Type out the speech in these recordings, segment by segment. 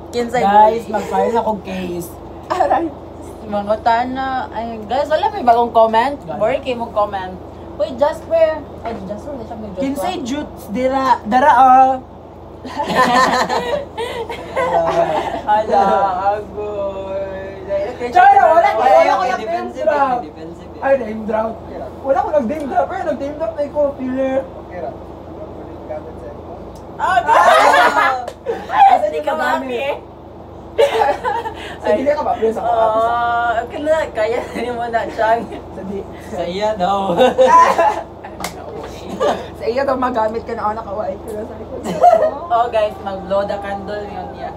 Kinsay Guys, mag-file akong case. Aray. Mga tana. Ay, guys, wala may bagong comment. Boring kayo mong comment. Uy, Jasper. Ay, Jasper, hindi siya may Jasper. Kinsay jutes dara Hala, agoy. Chara, wala ko Ay, nag-name defensive. drop. Defensive. Ay, name drop. Wala ko nag-name drop. Pero nag-name drop na ikaw, filler. Asa di ka mami eh. Sa dili ka ba? Please ako. Okay na, kaya na mo na siyang. Sa iya daw. Sa iya daw magamit ka na anak kawait ko sa likod. Oh guys, mag-blow the candle yun niya.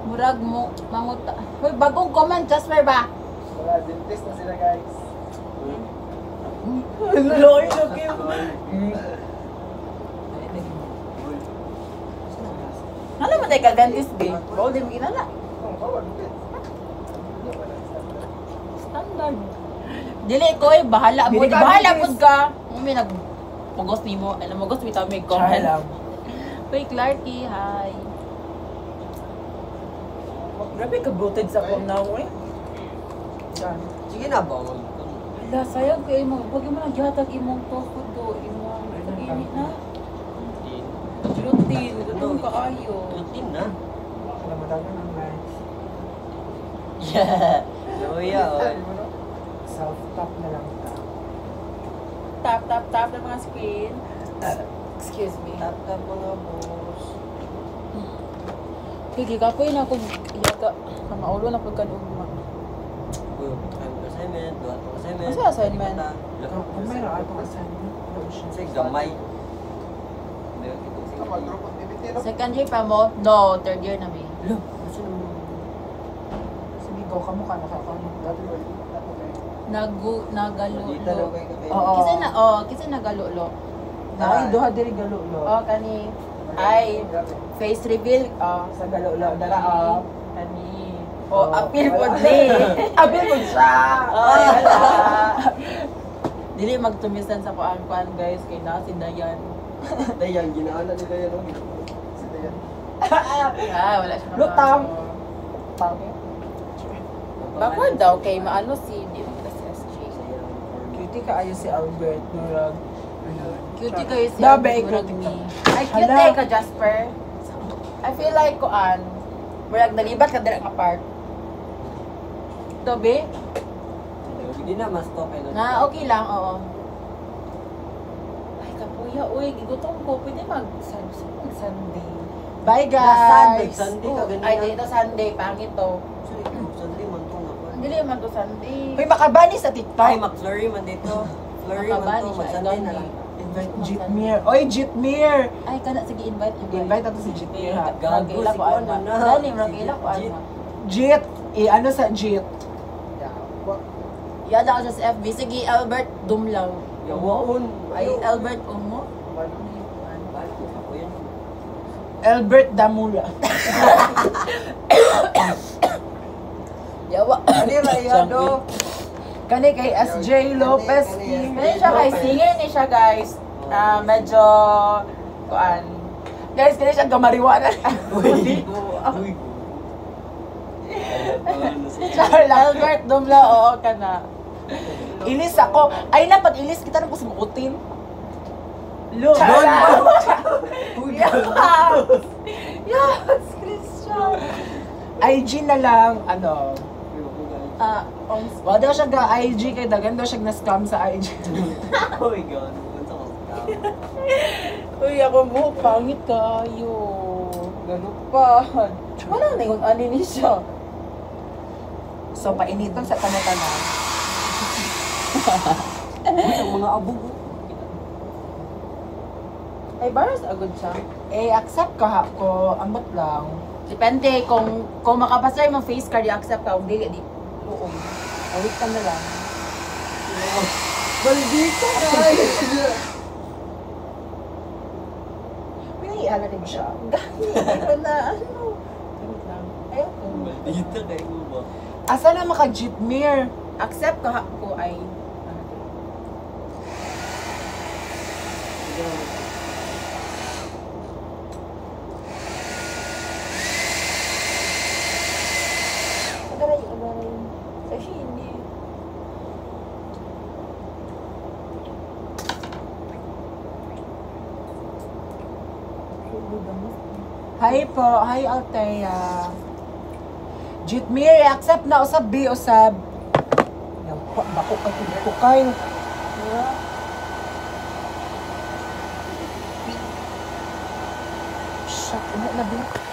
Murag mo, manguta. Hoy, bagong comment, Jasper ba? Wala, dentist na sila guys. Lord, okay. Ano mo tayo ka-dentist, babe? Oo, di mo ginala. Standard. Dili ko eh, bahala mo. Dili ka Bahala dentist. po ka. May nag-pugos ni mo. Alam mo, gusto mo may comment. Chara. Uy, Clarky, hi. Grabe ka-bloated sa phone now, eh. Sige na ba? Hala, sayang ko imong. Huwag mo nang gihatag imong tofu do. Imong init na. Routine. Gutong kaayo. Routine na. Alam mo dagan ang life. Yeah. Luya, oh. Self-top na lang ka. Tap, tap, tap ng mga screen. Excuse me. Tap-tap mga boss. Sige, kapoy na akong yaga. Kamaulo na pagkanugma. Assignment, duha to assignment. Asa assignment? Kung mayroon ako assignment, Kasi gamay. Mag-drop ang DBT, no? Second year pa mo? No, third year na may. Lo, kasi naman. Sige, go ka mo ka nakakano. Nagalulo. Dito daw kay kakay. Oo. Kasi nagalulo. Ay, duha diri galulo. Oh, kani. Ay, face reveal. Oh, Sa galulo, dara ah. kani. Oh, appeal po di. Abi mo siya. Oh, wala. Dili magtumisan sa kuan guys kay na si Dayan. Dayan, ginaanan nila yan. oh. Si Dayan. Ah, wala siya Lutang. napasok. Backward daw kay maano si SSG. Cutie ka ayo si Albert Murag. Cutie kayo si Dabe, Murag cutie ni. ka. Ay, cute Hala. ka, Jasper. I feel like kuan. Murag nalibat ka dira ka part. Dabe? Hindi na mas top eh. Na okay lang, oo. Ay, kapuya, uy, gigutom ko. Pwede mag-Sunday. Bye Sunday, guys. Sunday ka ganyan. Ay, dito Sunday, pangit to. Sunday man to nga. Hindi man to Sunday. Hoy, makabani sa TikTok. Ay, mag-flurry man dito. Flurry man Makabani to, siya, mag-Sunday na gani. lang. Invite Jitmir. Oy, Jitmir. Ay, kana, sige, invite. Invite ako si Jitmir ha. Gago, Magila si ko Kuan ano. na. Dali, Si magila ko Jit. ano. Jit. Ano sa Jit? Yada ako sa FB. Sige, Albert Dumlaw. Yawaon. Ay, Albert Umo. Ako yun. Albert Damula. Yawa. Ano yung rayado? Kani kay SJ Lopez. Medyo siya guys, singer ni siya guys. Medyo, kuan. Guys, kani siya gamariwanan. Uy. Uy. Albert Dumlaw, oo ka na. Ilis ako. Ay na, pag ilis kita na po sumukutin. Lo. Uy. Yes, Christian. IG na lang, ano. On Daw siya ga IG kay dagan daw siya na-scam sa IG. Oh my God. Unsa ko scam? Uy, ako mo, pangit kayo. Galupan. Wala na yung ani ni siya. So, painiton sa tanong-tanong. Uy, ang mga abog. Ay, baras agad siya. Eh, accept ka ko. Ambot lang. Depende kung makapasa yung face card, i-accept ka. Kung di, luong. Awit ka na lang. Maldita! Pinahiala din siya. Gani, ano na, ano? Wait lang. Ayoko. Maldita kayo mo ba? Asa na maka-Jitmir? Accept ka ko ay... Hindi. Hi po, hi Althea. Jitmiri, accept na usab bi usab. Yan po, bako ka ko kayo. Shit, ano na bi?